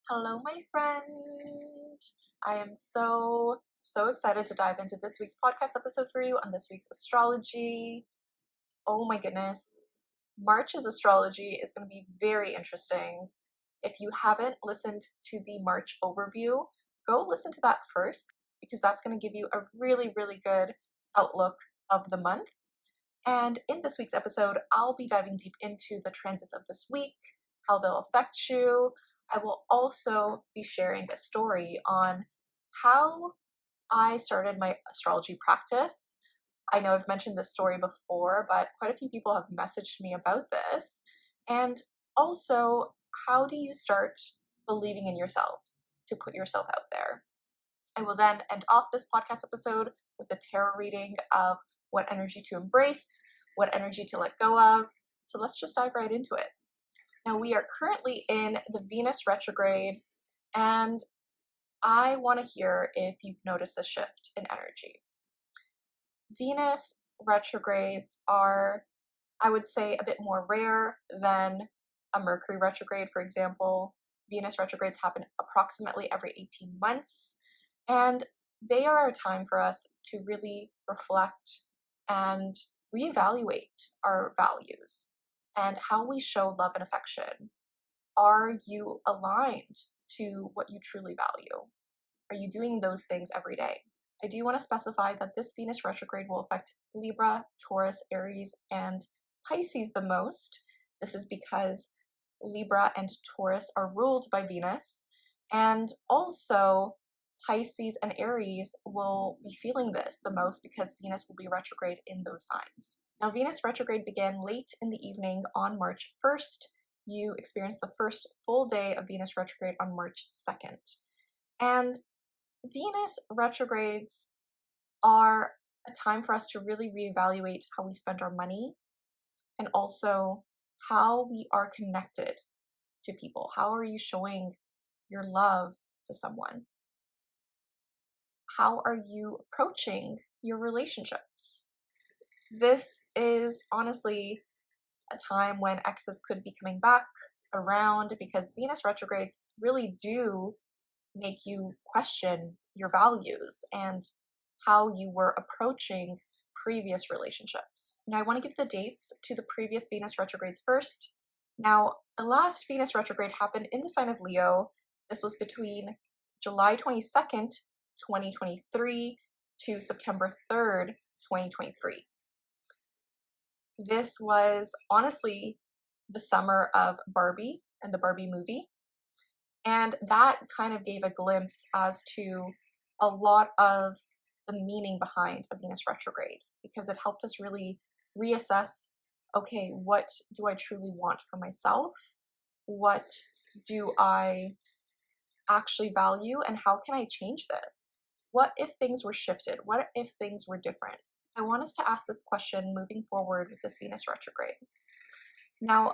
Hello, my friend. I am so excited to dive into this week's podcast episode for you on this week's astrology. Oh my goodness. March's astrology is going to be very interesting. If you haven't listened to the March overview, go listen to that first because that's going to give you a really good outlook of the month. And in this week's episode, I'll be diving deep into the transits of this week, how they'll affect you. I will also be sharing a story on how I started my astrology practice. I know I've mentioned this story before, but quite a few people have messaged me about this. And also, how do you start believing in yourself to put yourself out there? I will then end off this podcast episode with a tarot reading of what energy to embrace, what energy to let go of. So let's just dive right into it. Now, we are currently in the Venus retrograde, and I want to hear if you've noticed a shift in energy. Venus retrogrades are, I would say, a bit more rare than a Mercury retrograde, for example. Venus retrogrades happen approximately every 18 months, and they are a time for us to really reflect and reevaluate our values and how we show love and affection. Are you aligned to what you truly value? Are you doing those things every day? I do want to specify that this Venus retrograde will affect Libra, Taurus, Aries, and Pisces the most. This is because Libra and Taurus are ruled by Venus, and also Pisces and Aries will be feeling this the most because Venus will be retrograde in those signs. Now, Venus retrograde began late in the evening on March 1st. You experienced the first full day of Venus retrograde on March 2nd. And Venus retrogrades are a time for us to really reevaluate how we spend our money and also how we are connected to people. How are you showing your love to someone? How are you approaching your relationships? This is honestly a time when exes could be coming back around because Venus retrogrades really do make you question your values and how you were approaching previous relationships. Now, I want to give the dates to the previous Venus retrogrades first. Now, the last Venus retrograde happened in the sign of Leo. This was between July 22nd, 2023 to September 3rd, 2023. This was honestly the summer of Barbie and the Barbie movie. And that kind of gave a glimpse as to a lot of the meaning behind a Venus retrograde because it helped us really reassess, okay, what do I truly want for myself? What do I actually value and how can I change this? What if things were shifted? What if things were different? I want us to ask this question moving forward with this Venus retrograde. Now,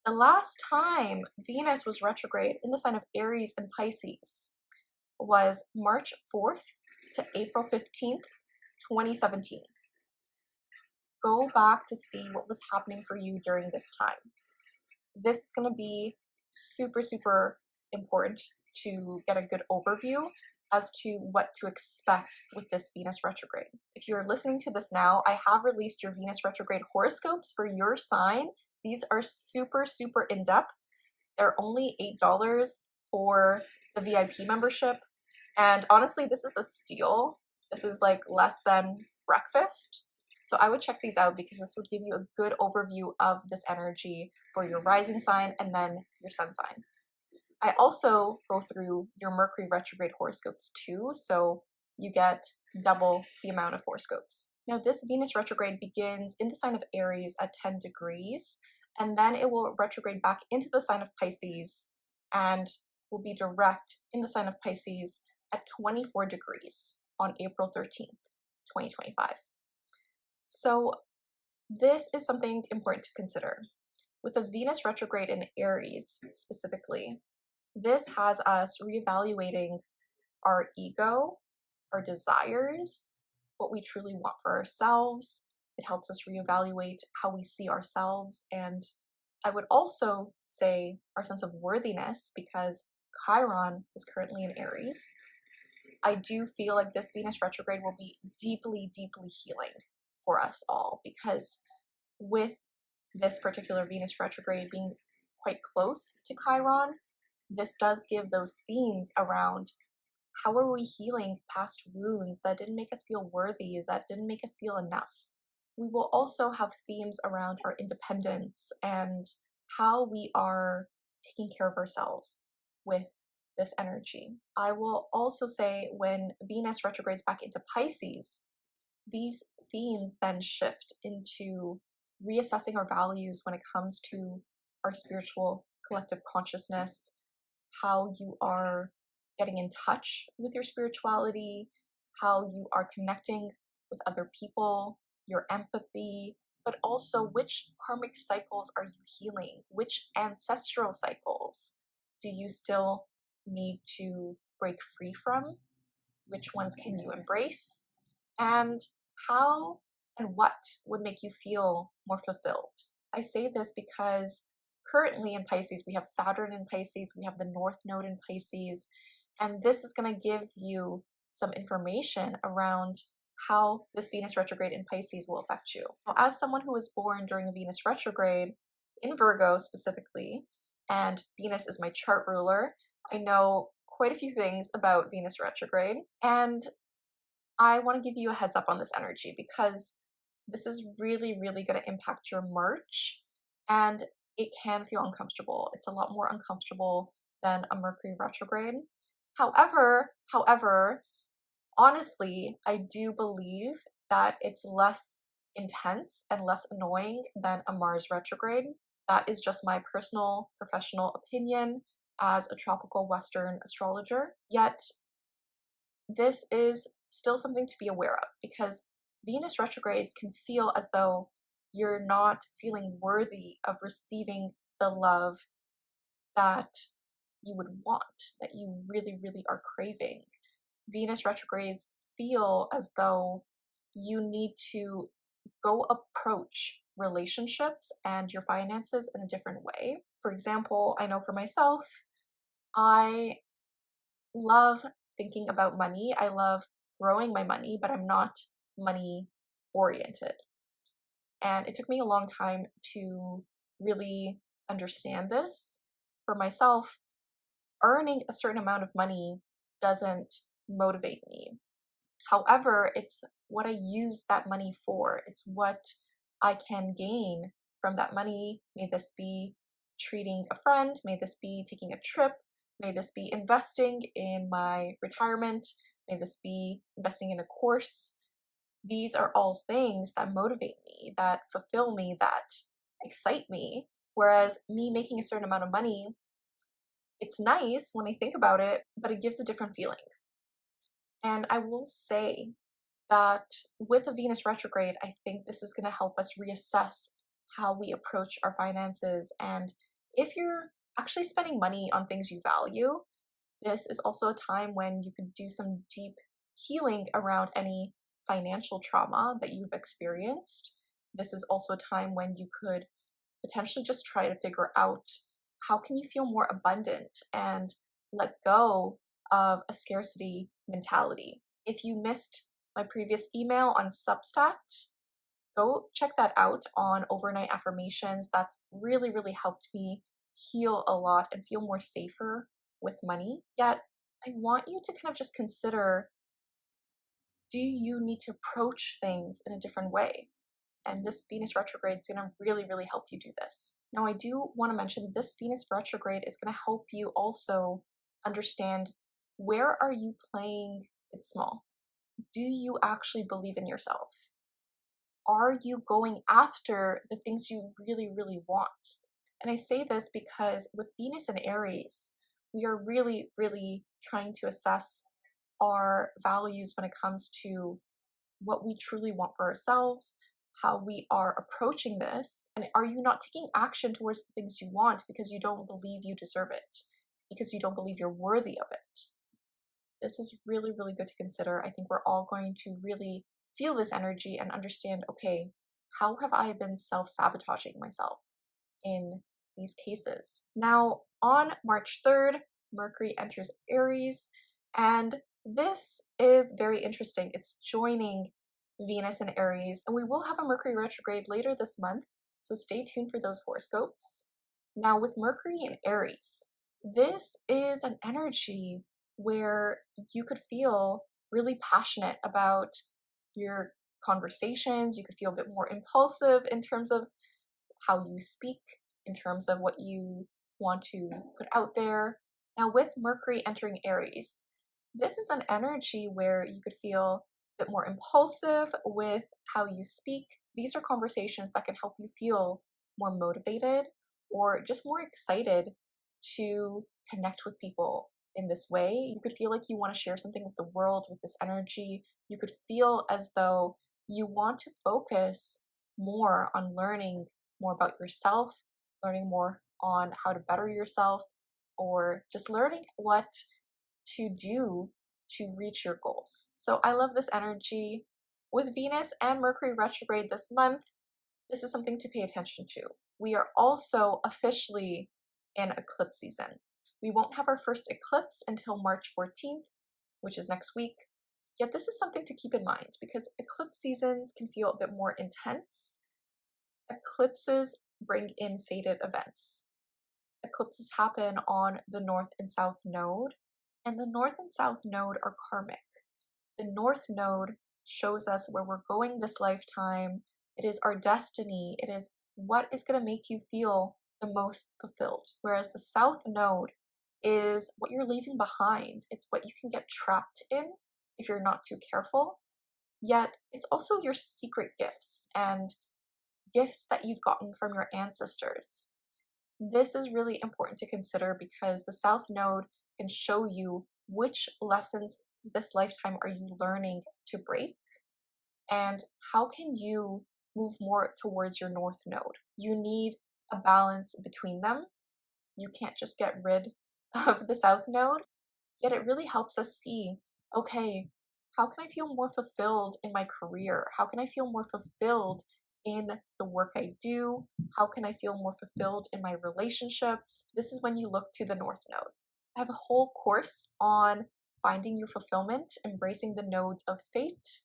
the last time Venus was retrograde in the sign of Aries and Pisces was March 4th to April 15th, 2017. Go back to see what was happening for you during this time. This is going to be super important to get a good overview as to what to expect with this Venus retrograde. If you're listening to this now, I have released your Venus retrograde horoscopes for your sign. These are super in-depth. They're only $8 for the VIP membership. And honestly, this is a steal. This is like less than breakfast. So I would check these out because this would give you a good overview of this energy for your rising sign and then your sun sign. I also go through your Mercury retrograde horoscopes too, so you get double the amount of horoscopes. Now, this Venus retrograde begins in the sign of Aries at 10 degrees, and then it will retrograde back into the sign of Pisces and will be direct in the sign of Pisces at 24 degrees on April 13th, 2025. So this is something important to consider. With a Venus retrograde in Aries specifically, this has us reevaluating our ego, our desires, what we truly want for ourselves. It helps us reevaluate how we see ourselves, and I would also say our sense of worthiness, because Chiron is currently in Aries. I do feel like this Venus retrograde will be deeply, deeply healing for us all, because with this particular Venus retrograde being quite close to Chiron, this does give those themes around how are we healing past wounds that didn't make us feel worthy, that didn't make us feel enough. We will also have themes around our independence and how we are taking care of ourselves with this energy. I will also say when Venus retrogrades back into Pisces, these themes then shift into reassessing our values when it comes to our spiritual collective consciousness, how you are getting in touch with your spirituality, how you are connecting with other people, your empathy, but also which karmic cycles are you healing? Which ancestral cycles do you still need to break free from? Which ones can you embrace? And how and what would make you feel more fulfilled? I say this because currently in Pisces, we have Saturn in Pisces, we have the North Node in Pisces, and this is going to give you some information around how this Venus retrograde in Pisces will affect you. Now, as someone who was born during a Venus retrograde, in Virgo specifically, and Venus is my chart ruler, I know quite a few things about Venus retrograde, and I want to give you a heads up on this energy because this is really, really going to impact your March, and it can feel uncomfortable. It's a lot more uncomfortable than a Mercury retrograde. However, honestly, I do believe that it's less intense and less annoying than a Mars retrograde. That is just my personal professional opinion as a tropical Western astrologer. Yet, this is still something to be aware of because Venus retrogrades can feel as though you're not feeling worthy of receiving the love that you would want, that you really, really are craving. Venus retrogrades feel as though you need to go approach relationships and your finances in a different way. For example, I know for myself, I love thinking about money. I love growing my money, but I'm not money oriented. And it took me a long time to really understand this. For myself, earning a certain amount of money doesn't motivate me. However, it's what I use that money for. It's what I can gain from that money. May this be treating a friend, may this be taking a trip, may this be investing in my retirement, may this be investing in a course. These are all things that motivate me, that fulfill me, that excite me. Whereas me making a certain amount of money, it's nice when I think about it, but it gives a different feeling. And I will say that with a Venus retrograde, I think this is going to help us reassess how we approach our finances. And if you're actually spending money on things you value, this is also a time when you can do some deep healing around any financial trauma that you've experienced. This is also a time when you could potentially just try to figure out how can you feel more abundant and let go of a scarcity mentality. If you missed my previous email on Substack, go check that out on overnight affirmations. That's really, really helped me heal a lot and feel more safer with money. Yet, I want you to kind of just consider, do you need to approach things in a different way? And this Venus retrograde is going to really, really help you do this. Now, I do want to mention this Venus retrograde is going to help you also understand, where are you playing it small? Do you actually believe in yourself? Are you going after the things you really, really want? And I say this because with Venus and Aries, we are really, really trying to assess our values when it comes to what we truly want for ourselves, how we are approaching this, and are you not taking action towards the things you want because you don't believe you deserve it, because you don't believe you're worthy of it? This is really, really good to consider. I think we're all going to really feel this energy and understand, okay, how have I been self-sabotaging myself in these cases? Now, on March 3rd, Mercury enters Aries, and this is very interesting. It's joining Venus in Aries, and we will have a Mercury retrograde later this month, so stay tuned for those horoscopes. Now, with Mercury in Aries, this is an energy where you could feel really passionate about your conversations. You could feel a bit more impulsive in terms of how you speak, in terms of what you want to put out there. Now, with Mercury entering Aries, this is an energy where you could feel a bit more impulsive with how you speak. These are conversations that can help you feel more motivated or just more excited to connect with people in this way. You could feel like you want to share something with the world with this energy. You could feel as though you want to focus more on learning more about yourself, learning more on how to better yourself, or just learning what to do to reach your goals. So I love this energy. With Venus and Mercury retrograde this month, this is something to pay attention to. We are also officially in eclipse season. We won't have our first eclipse until March 14th, which is next week. Yet this is something to keep in mind because eclipse seasons can feel a bit more intense. Eclipses bring in fated events. Eclipses happen on the North and South Node, and the North and South Node are karmic. The North Node shows us where we're going this lifetime. It is our destiny. It is what is going to make you feel the most fulfilled. Whereas the South Node is what you're leaving behind. It's what you can get trapped in if you're not too careful. Yet it's also your secret gifts and gifts that you've gotten from your ancestors. This is really important to consider because the South Node can show you which lessons this lifetime are you learning to break and how can you move more towards your North Node. You need a balance between them. You can't just get rid of the South Node, yet it really helps us see, okay, how can I feel more fulfilled in my career? How can I feel more fulfilled in the work I do? How can I feel more fulfilled in my relationships? This is when you look to the North Node. I have a whole course on finding your fulfillment, embracing the nodes of fate.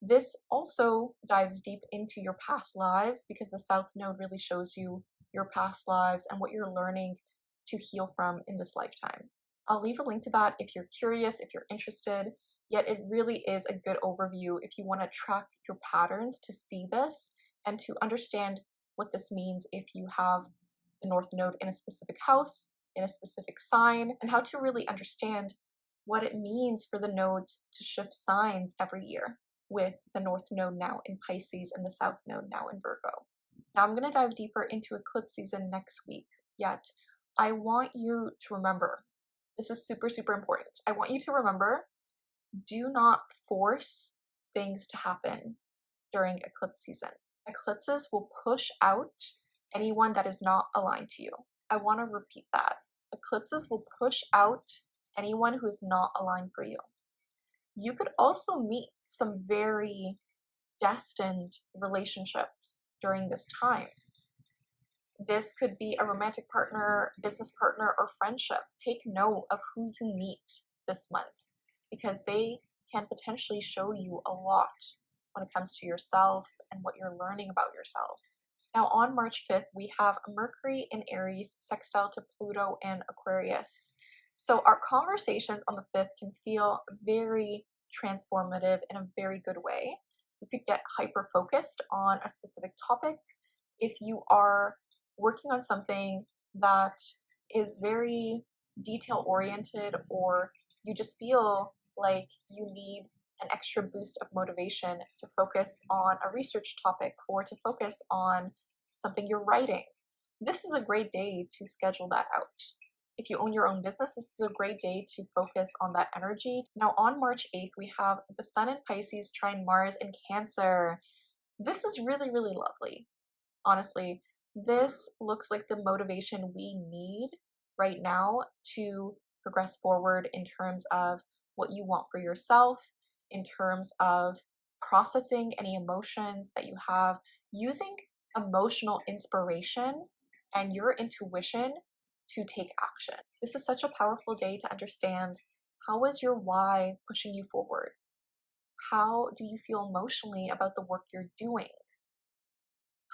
This also dives deep into your past lives because the South Node really shows you your past lives and what you're learning to heal from in this lifetime. I'll leave a link to that if you're curious, if you're interested. Yet it really is a good overview if you want to track your patterns to see this and to understand what this means if you have the North Node in a specific house, in a specific sign, and how to really understand what it means for the nodes to shift signs every year, with the North Node now in Pisces and the South Node now in Virgo. Now I'm going to dive deeper into eclipse season next week, yet I want you to remember, this is super, super important. I want you to remember, do not force things to happen during eclipse season. Eclipses will push out anyone that is not aligned to you. I want to repeat that. Eclipses will push out anyone who is not aligned for you. You could also meet some very destined relationships during this time. This could be a romantic partner, business partner, or friendship. Take note of who you meet this month because they can potentially show you a lot when it comes to yourself and what you're learning about yourself. Now on March 5th, we have Mercury in Aries sextile to Pluto in Aquarius. So our conversations on the 5th can feel very transformative in a very good way. You could get hyper-focused on a specific topic. If you are working on something that is very detail-oriented, or you just feel like you need an extra boost of motivation to focus on a research topic or to focus on something you're writing, this is a great day to schedule that out. If you own your own business, this is a great day to focus on that energy. Now on March 8th, we have the Sun in Pisces trine Mars in Cancer. This is really, really lovely. Honestly, this looks like the motivation we need right now to progress forward in terms of what you want for yourself, in terms of processing any emotions that you have, using emotional inspiration and your intuition to take action. This is such a powerful day to understand, how is your why pushing you forward? How do you feel emotionally about the work you're doing?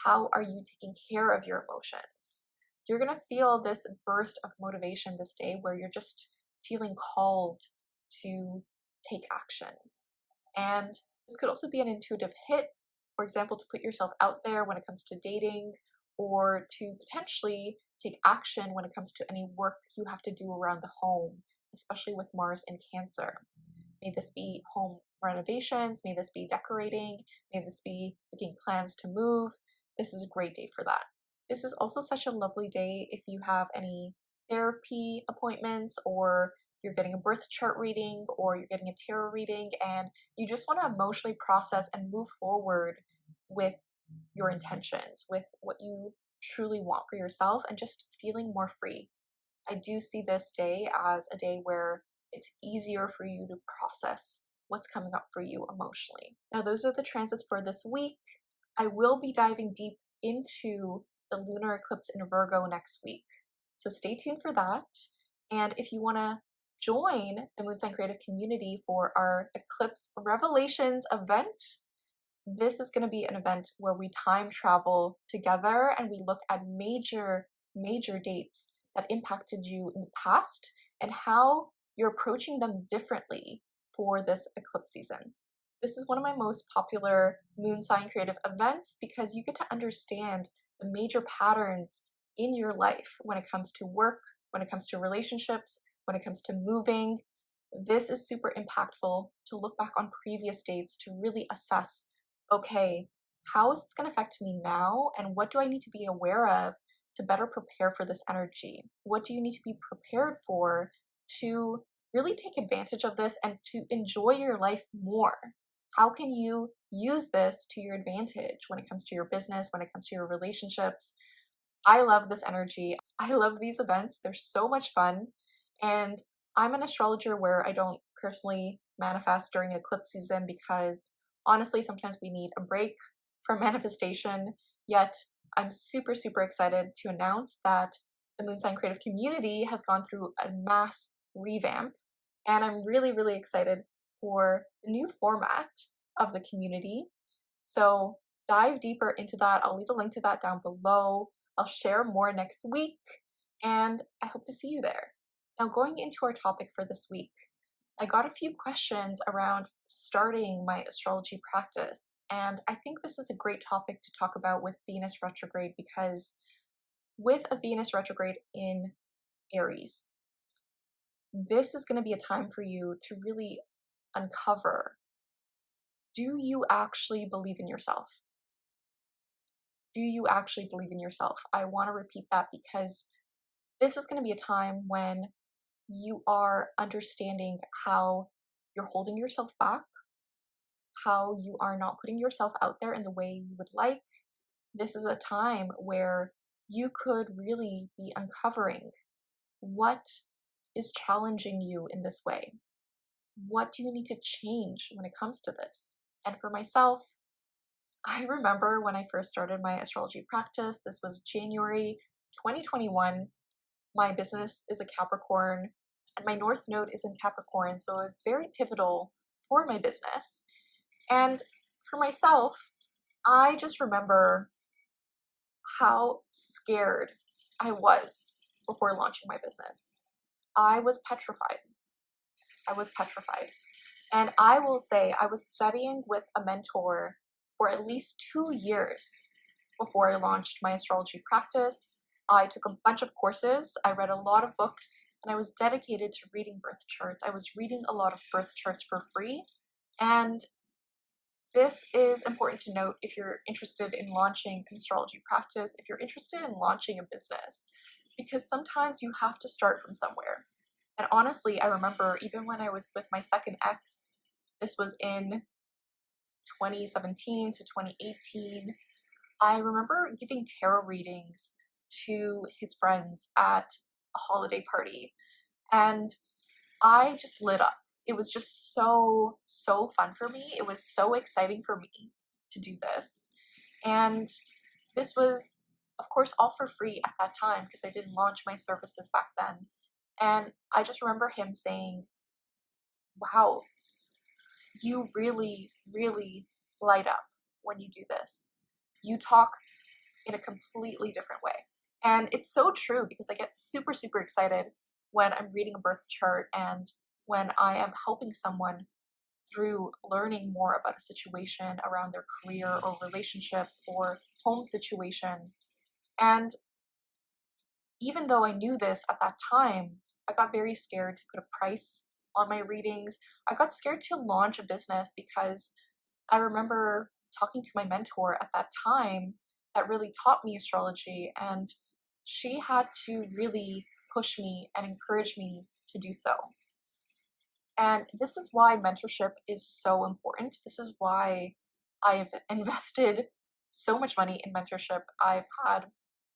How are you taking care of your emotions? You're going to feel this burst of motivation this day where you're just feeling called to take action. And this could also be an intuitive hit, for example, to put yourself out there when it comes to dating, or to potentially take action when it comes to any work you have to do around the home, especially with Mars in Cancer. May this be home renovations, may this be decorating, may this be making plans to move. This is a great day for that. This is also such a lovely day if you have any therapy appointments, or you're getting a birth chart reading, or you're getting a tarot reading, and you just want to emotionally process and move forward with your intentions, with what you truly want for yourself, and just feeling more free. I do see this day as a day where it's easier for you to process what's coming up for you emotionally. Now, those are the transits for this week. I will be diving deep into the lunar eclipse in Virgo next week, so stay tuned for that. And if you want to join the Moon Sign Creative community for our Eclipse Revelations event, this is going to be an event where we time travel together and we look at major dates that impacted you in the past and how you're approaching them differently for this eclipse season. This is one of my most popular Moon Sign Creative events because you get to understand the major patterns in your life when it comes to work, when it comes to relationships, when it comes to moving. This is super impactful to look back on previous dates to really assess, okay, how is this going to affect me now, and what do I need to be aware of to better prepare for this energy? What do you need to be prepared for to really take advantage of this and to enjoy your life more? How can you use this to your advantage when it comes to your business, when it comes to your relationships? I love this energy. I love these events. They're so much fun. And I'm an astrologer where I don't personally manifest during eclipse season because honestly, sometimes we need a break from manifestation. Yet I'm super excited to announce that the Moon Sign Creative community has gone through a mass revamp. And I'm really excited for the new format of the community. So dive deeper into that. I'll leave a link to that down below. I'll share more next week, and I hope to see you there. Now, going into our topic for this week, I got a few questions around starting my astrology practice, and I think this is a great topic to talk about with Venus retrograde because with a Venus retrograde in Aries, this is going to be a time for you to really uncover, do you actually believe in yourself? Do you actually believe in yourself? I want to repeat that because this is going to be a time when you are understanding how you're holding yourself back, how you are not putting yourself out there in the way you would like. This is a time where you could really be uncovering what is challenging you in this way. What do you need to change when it comes to this? And for myself, I remember when I first started my astrology practice, this was January 2021. My business is a Capricorn and my North Node is in Capricorn, so it was very pivotal for my business. And for myself, I just remember how scared I was before launching my business. I was petrified. And I will say I was studying with a mentor for at least 2 years before I launched my astrology practice. I took a bunch of courses, I read a lot of books, and I was dedicated to reading birth charts. I was reading a lot of birth charts for free. And this is important to note if you're interested in launching an astrology practice, if you're interested in launching a business, because sometimes you have to start from somewhere. And honestly, I remember even when I was with my second ex, this was in 2017 to 2018, I remember giving tarot readings to his friends at a holiday party, and I just lit up. It was just so fun for me. It was so exciting for me to do this. And this was of course, all for free at that time because I didn't launch my services back then. And I just remember him saying, wow, you really, really light up when you do this. You talk in a completely different way. And it's so true because I get super, super excited when I'm reading a birth chart and when I am helping someone through learning more about a situation around their career or relationships or home situation. And even though I knew this at that time, I got very scared to put a price on my readings. I got scared to launch a business because I remember talking to my mentor at that time that really taught me astrology, and she had to really push me and encourage me to do so. And this is why mentorship is so important. This is why I've invested so much money in mentorship. I've had,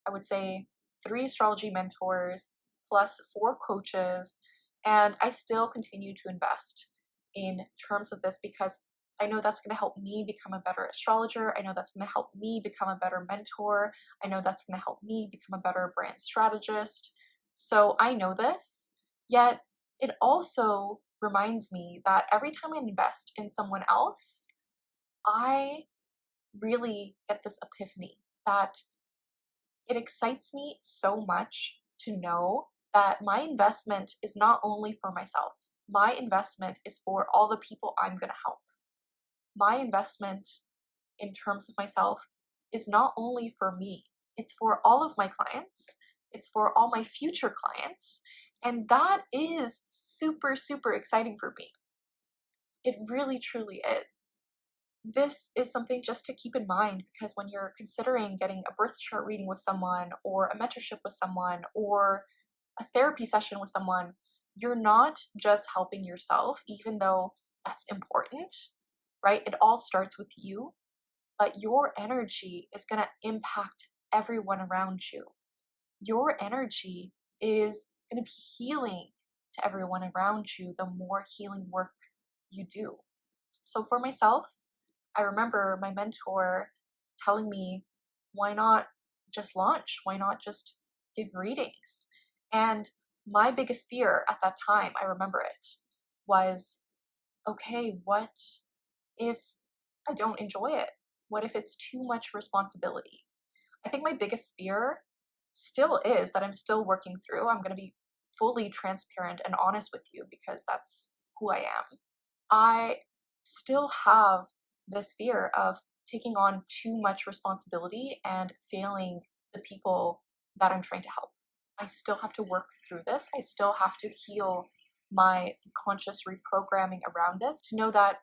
I would say, 3 astrology mentors plus 4 coaches, and I still continue to invest in terms of this because I know that's going to help me become a better astrologer. I know that's going to help me become a better mentor. I know that's going to help me become a better brand strategist. So I know this, yet it also reminds me that every time I invest in someone else, I really get this epiphany that it excites me so much to know that my investment is not only for myself. My investment is for all the people I'm going to help. My investment in terms of myself is not only for me, it's for all of my clients, it's for all my future clients, and that is super, super exciting for me. It really, truly is. This is something just to keep in mind because when you're considering getting a birth chart reading with someone or a mentorship with someone or a therapy session with someone, you're not just helping yourself, even though that's important, right? It all starts with you, but your energy is going to impact everyone around you. Your energy is going to be healing to everyone around you the more healing work you do. So for myself, I remember my mentor telling me, why not just launch? Why not just give readings? And my biggest fear at that time, I remember it, was, okay, what if I don't enjoy it? What if it's too much responsibility? I think my biggest fear still is that I'm still working through. I'm going to be fully transparent and honest with you because that's who I am. I still have this fear of taking on too much responsibility and failing the people that I'm trying to help. I still have to work through this. I still have to heal my subconscious reprogramming around this to know that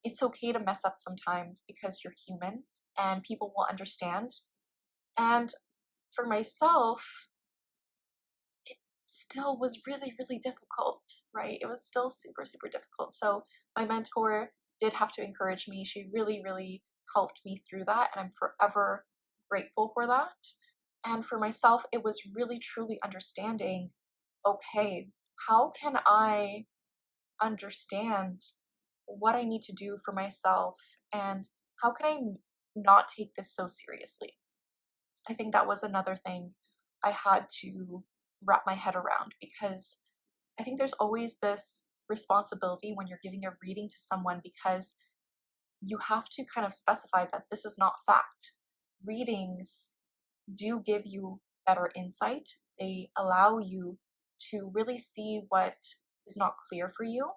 it's okay to mess up sometimes because you're human and people will understand. And for myself, it still was really, really difficult, right? It was still super, super difficult. So my mentor did have to encourage me. She really, really helped me through that, and I'm forever grateful for that. And for myself, it was really, truly understanding, okay, how can I understand what I need to do for myself, and how can I not take this so seriously? I think that was another thing I had to wrap my head around because I think there's always this responsibility when you're giving a reading to someone because you have to kind of specify that this is not fact. Readings do give you better insight. They allow you to really see what is not clear for you.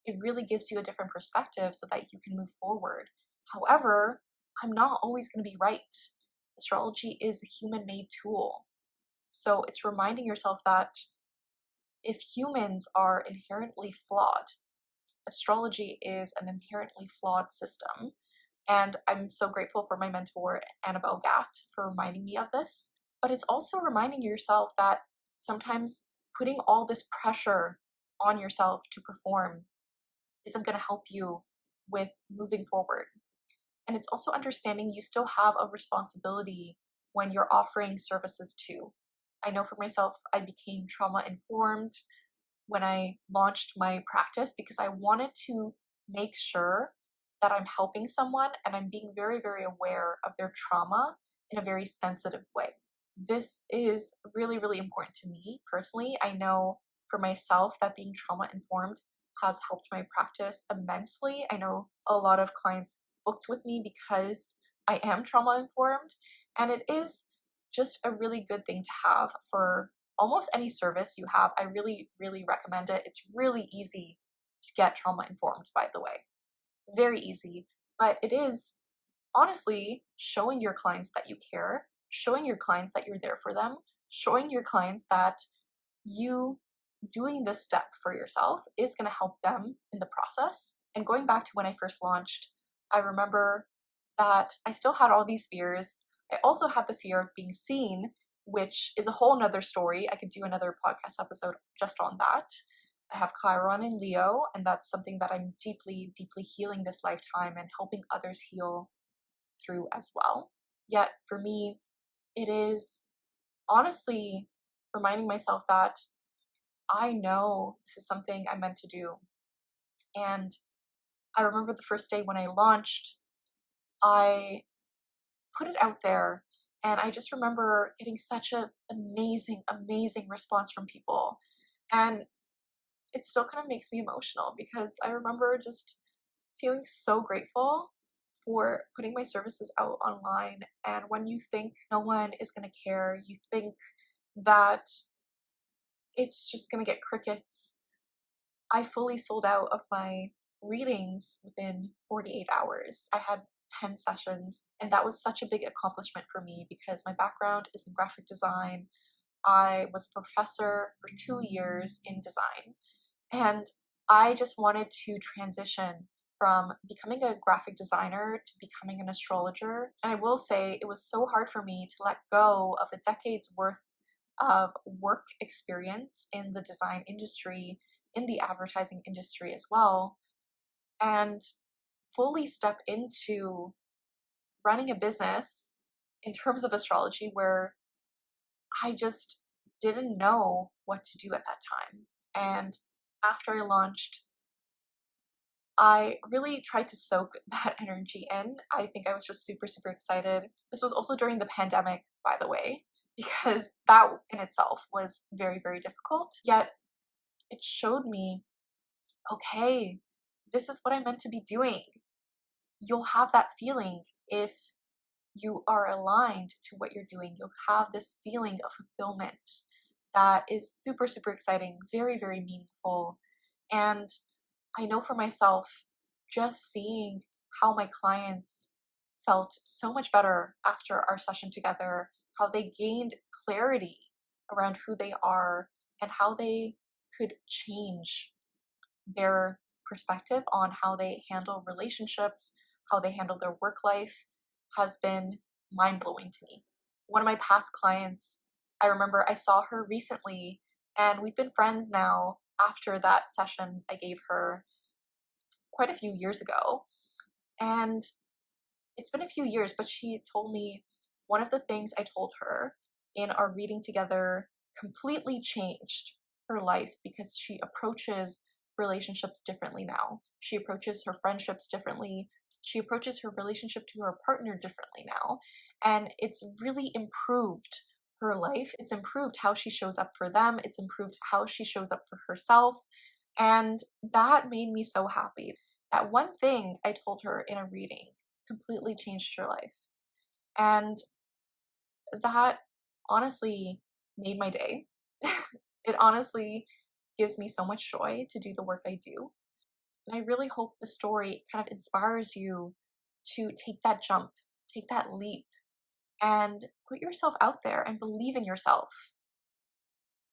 It really gives you a different perspective so that you can move forward. However, I'm not always going to be right. Astrology is a human-made tool. So it's reminding yourself that if humans are inherently flawed, astrology is an inherently flawed system. And I'm so grateful for my mentor, Annabelle Gatt, for reminding me of this. But it's also reminding yourself that sometimes putting all this pressure on yourself to perform isn't going to help you with moving forward. And it's also understanding you still have a responsibility when you're offering services too. I know for myself, I became trauma informed when I launched my practice because I wanted to make sure that I'm helping someone and I'm being very, very aware of their trauma in a very sensitive way. this is really, really important to me personally. I know for myself that being trauma informed has helped my practice immensely. I know a lot of clients booked with me because I am trauma informed, and it is just a really good thing to have for almost any service you have. I really, really recommend it. It's really easy to get trauma informed, by the way. Very easy, but it is honestly showing your clients that you care, showing your clients that you're there for them, showing your clients that you doing this step for yourself is going to help them in the process. And going back to when I first launched, I remember that I still had all these fears. I also had the fear of being seen, which is a whole nother story. I could do another podcast episode just on that. I have Chiron in Leo, and that's something that I'm deeply, deeply healing this lifetime and helping others heal through as well. Yet for me, it is honestly reminding myself that I know this is something I'm meant to do. And I remember the first day when I launched, I put it out there, and I just remember getting such an amazing, amazing response from people. And it still kind of makes me emotional because I remember just feeling so grateful for putting my services out online. And when you think no one is going to care, you think that it's just going to get crickets. I fully sold out of my readings within 48 hours. I had 10 sessions, and that was such a big accomplishment for me because my background is in graphic design. I was a professor for 2 years in design, and I just wanted to transition from becoming a graphic designer to becoming an astrologer. And I will say it was so hard for me to let go of a decade's worth of work experience in the design industry, in the advertising industry as well, and fully step into running a business in terms of astrology where I just didn't know what to do at that time. And after I launched, I really tried to soak that energy in. I think I was just super, super excited. This was also during the pandemic, by the way, because that in itself was very, very difficult. Yet it showed me, okay, this is what I'm meant to be doing. You'll have that feeling if you are aligned to what you're doing. You'll have this feeling of fulfillment that is super, super exciting, very, very meaningful. And I know for myself, just seeing how my clients felt so much better after our session together, how they gained clarity around who they are and how they could change their perspective on how they handle relationships, how they handle their work life, has been mind-blowing to me. One of my past clients, I remember I saw her recently, and we've been friends now after that session I gave her quite a few years ago. And it's been a few years, but she told me one of the things I told her in our reading together completely changed her life because she approaches relationships differently now. She approaches her friendships differently. She approaches her relationship to her partner differently now. And it's really improved her life. It's improved how she shows up for them. It's improved how she shows up for herself. And that made me so happy. That one thing I told her in a reading completely changed her life. And that honestly made my day. It honestly gives me so much joy to do the work I do. And I really hope the story kind of inspires you to take that jump, take that leap, and put yourself out there and believe in yourself.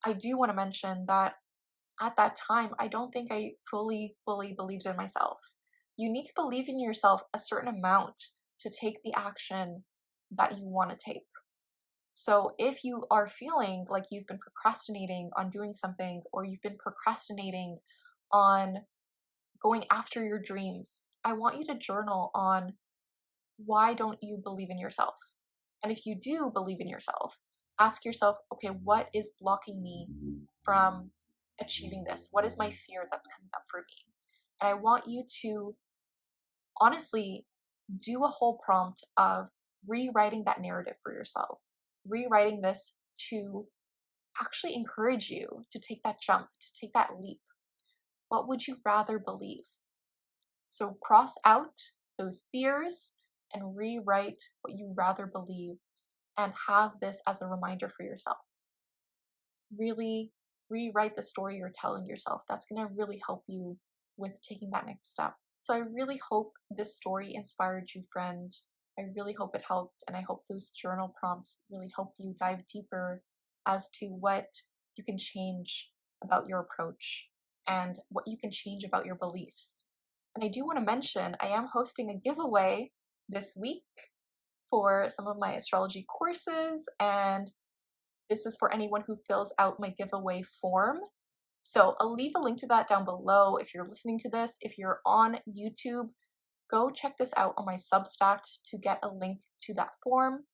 I do want to mention that at that time, I don't think I fully believed in myself. You need to believe in yourself a certain amount to take the action that you want to take. So if you are feeling like you've been procrastinating on doing something, or you've been procrastinating on going after your dreams, I want you to journal on why don't you believe in yourself? And if you do believe in yourself, ask yourself, okay, what is blocking me from achieving this? What is my fear that's coming up for me? And I want you to honestly do a whole prompt of rewriting that narrative for yourself, rewriting this to actually encourage you to take that jump, to take that leap. What would you rather believe? So cross out those fears and rewrite what you rather believe, and have this as a reminder for yourself. Really rewrite the story you're telling yourself. That's going to really help you with taking that next step. So I really hope this story inspired you, friend. I really hope it helped, and I hope those journal prompts really help you dive deeper as to what you can change about your approach and what you can change about your beliefs. And I do want to mention, I am hosting a giveaway this week for some of my astrology courses, and this is for anyone who fills out my giveaway form. So I'll leave a link to that down below if you're listening to this. If you're on YouTube, go check this out on my Substack to get a link to that form.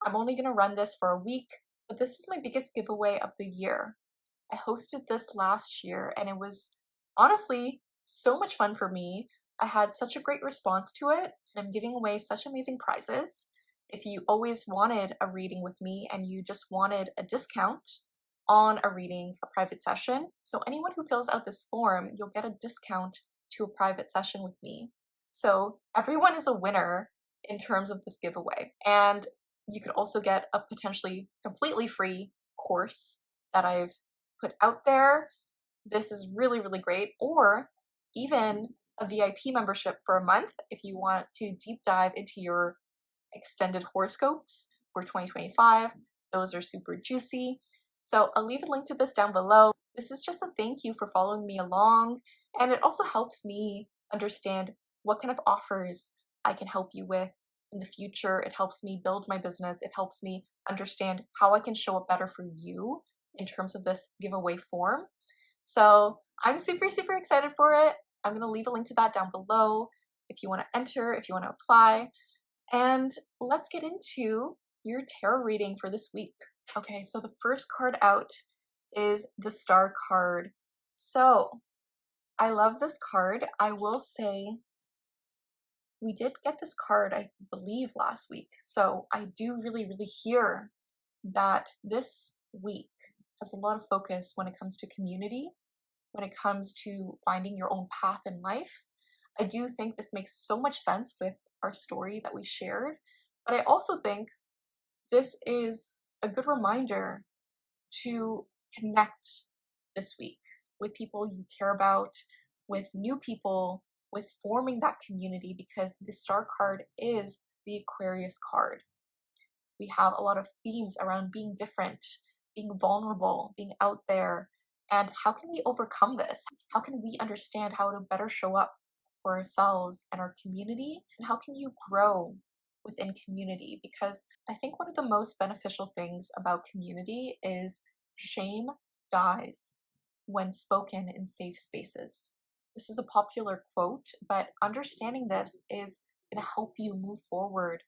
I'm only going to run this for a week, but this is my biggest giveaway of the year. I hosted this last year, and it was honestly so much fun for me. I had such a great response to it, and I'm giving away such amazing prizes. If you always wanted a reading with me and you just wanted a discount on a reading, a private session, so anyone who fills out this form, you'll get a discount to a private session with me. So everyone is a winner in terms of this giveaway. And you could also get a potentially completely free course that I've put out there. This is really, really great. Or even a VIP membership for a month if you want to deep dive into your extended horoscopes for 2025. Those are super juicy. So I'll leave a link to this down below. This is just a thank you for following me along, and it also helps me understand what kind of offers I can help you with in the future. It helps me build my business. It helps me understand how I can show up better for you in terms of this giveaway form. So I'm super, super excited for it. I'm going to leave a link to that down below if you want to enter, if you want to apply. And let's get into your tarot reading for this week. Okay, so the first card out is the Star card. So I love this card. I will say we did get this card, I believe, last week. So I do really, really hear that this week has a lot of focus when it comes to community, when it comes to finding your own path in life. I do think this makes so much sense with our story that we shared, but I also think this is a good reminder to connect this week with people you care about, with new people, with forming that community, because the Star card is the Aquarius card. We have a lot of themes around being different, being vulnerable, being out there, and how can we overcome this? How can we understand how to better show up for ourselves and our community? And how can you grow within community? Because I think one of the most beneficial things about community is shame dies when spoken in safe spaces. This is a popular quote, but understanding this is going to help you move forward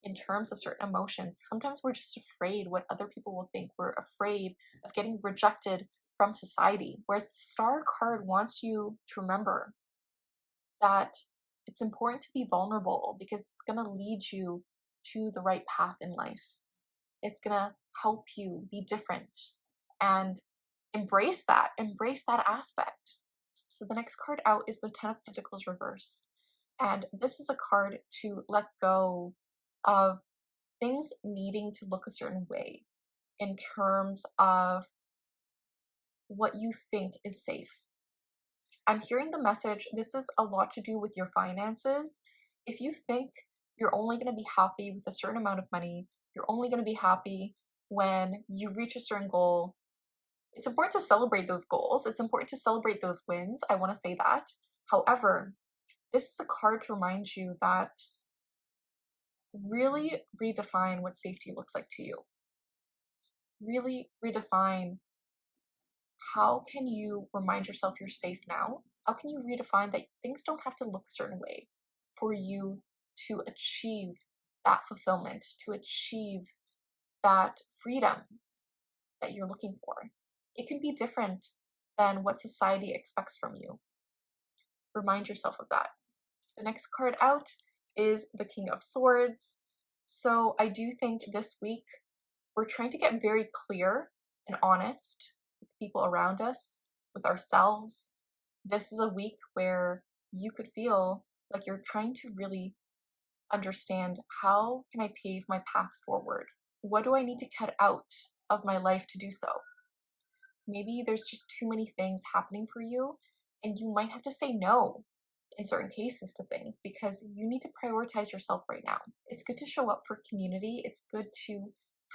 in terms of certain emotions. Sometimes we're just afraid what other people will think. We're afraid of getting rejected from society, whereas the Star card wants you to remember that it's important to be vulnerable, because it's going to lead you to the right path in life. It's going to help you be different and embrace that aspect. So the next card out is the Ten of Pentacles reverse. And this is a card to let go of things needing to look a certain way in terms of what you think is safe. I'm hearing the message, this is a lot to do with your finances. If you think you're only going to be happy with a certain amount of money, you're only going to be happy when you reach a certain goal, it's important to celebrate those goals. It's important to celebrate those wins. I want to say that. However, this is a card to remind you that really redefine what safety looks like to you. Really redefine, how can you remind yourself you're safe now? How can you redefine that things don't have to look a certain way for you to achieve that fulfillment, to achieve that freedom that you're looking for? It can be different than what society expects from you. Remind yourself of that. The next card out is the King of Swords. So I do think this week we're trying to get very clear and honest with people around us, with ourselves. This is a week where you could feel like you're trying to really understand, how can I pave my path forward? What do I need to cut out of my life to do so? Maybe there's just too many things happening for you, and you might have to say no in certain cases to things because you need to prioritize yourself right now. It's good to show up for community. It's good to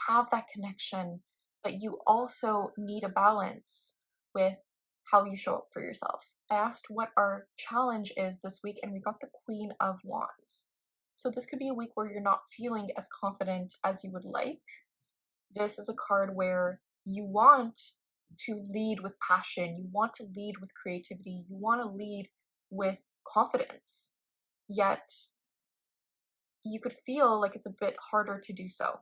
have that connection, but you also need a balance with how you show up for yourself. I asked what our challenge is this week, and we got the Queen of Wands. So this could be a week where you're not feeling as confident as you would like. This is a card where you want to lead with passion, you want to lead with creativity, you want to lead with confidence, yet you could feel like it's a bit harder to do so.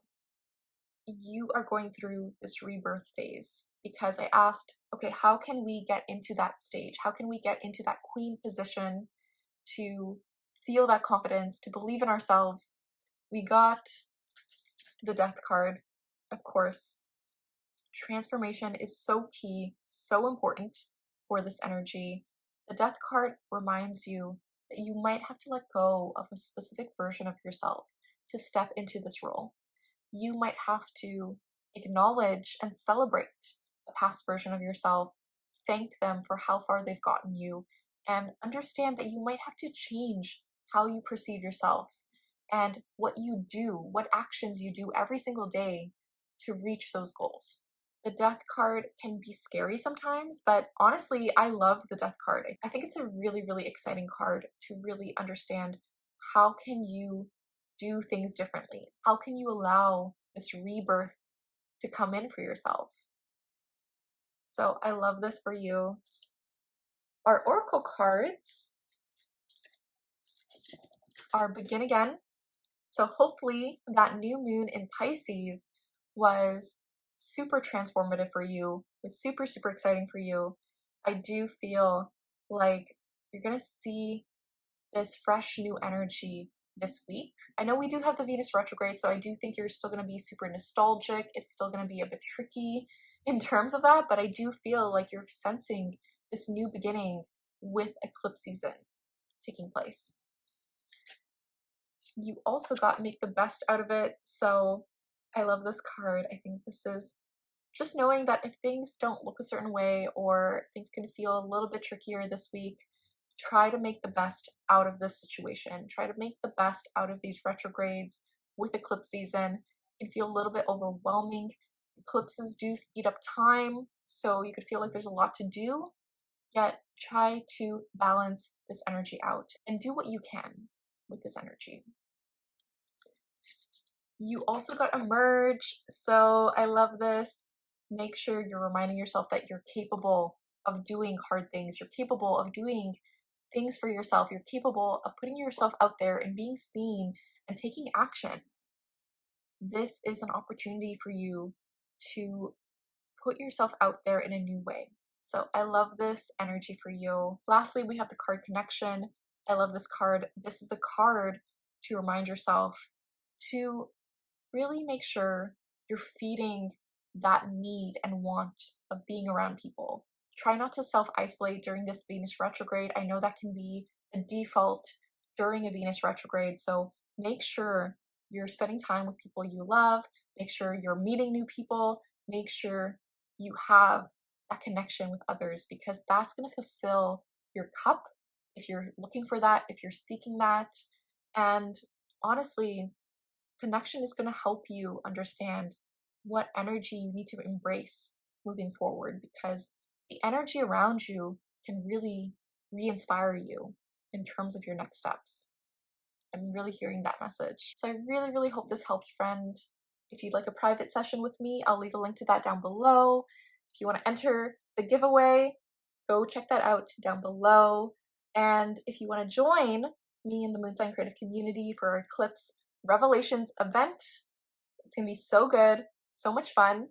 You are going through this rebirth phase because I asked, okay, how can we get into that stage? How can we get into that queen position to feel that confidence, to believe in ourselves? We got the Death card, of course. Transformation is so key, so important for this energy. The Death card reminds you that you might have to let go of a specific version of yourself to step into this role. You might have to acknowledge and celebrate the past version of yourself, thank them for how far they've gotten you, and understand that you might have to change how you perceive yourself and what you do, what actions you do every single day to reach those goals. The Death card can be scary sometimes, but honestly, I love the Death card. I think it's a really, really exciting card to really understand, how can you do things differently? How can you allow this rebirth to come in for yourself? So I love this for you. Our oracle cards are Begin Again. So hopefully that new moon in Pisces was super transformative for you. It's super, super exciting for you. I do feel like you're gonna see this fresh new energy this week. I know we do have the Venus retrograde, so I do think you're still gonna be super nostalgic. It's still gonna be a bit tricky in terms of that, but I do feel like you're sensing this new beginning with eclipse season taking place. You also got Make the Best Out of It. So I love this card. I think this is just knowing that if things don't look a certain way or things can feel a little bit trickier this week, try to make the best out of this situation. Try to make the best out of these retrogrades with eclipse season. It can feel a little bit overwhelming. Eclipses do speed up time, so you could feel like there's a lot to do, yet try to balance this energy out and do what you can with this energy. You also got Emerge, so I love this. Make sure you're reminding yourself that you're capable of doing hard things. You're capable of doing things for yourself. You're capable of putting yourself out there and being seen and taking action. This is an opportunity for you to put yourself out there in a new way. So I love this energy for you. Lastly, we have the card Connection. I love this card. This is a card to remind yourself to really make sure you're feeding that need and want of being around people. Try not to self-isolate during this Venus retrograde. I know that can be a default during a Venus retrograde, so make sure you're spending time with people you love, make sure you're meeting new people, make sure you have that connection with others, because that's going to fulfill your cup if you're looking for that, if you're seeking that. And honestly, connection is going to help you understand what energy you need to embrace moving forward, because the energy around you can really re-inspire you in terms of your next steps. I'm really hearing that message. So I really, really hope this helped, friend. If you'd like a private session with me, I'll leave a link to that down below. If you want to enter the giveaway, go check that out down below. And if you want to join me in the Moon Sign Creative community for our Eclipse Revelations event, it's going to be so good, so much fun.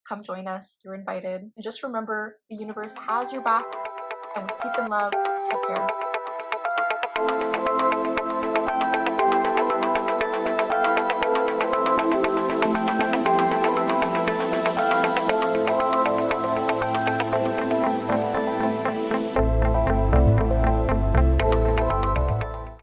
Come join us, you're invited. And just remember, the universe has your back, and with peace and love, take care.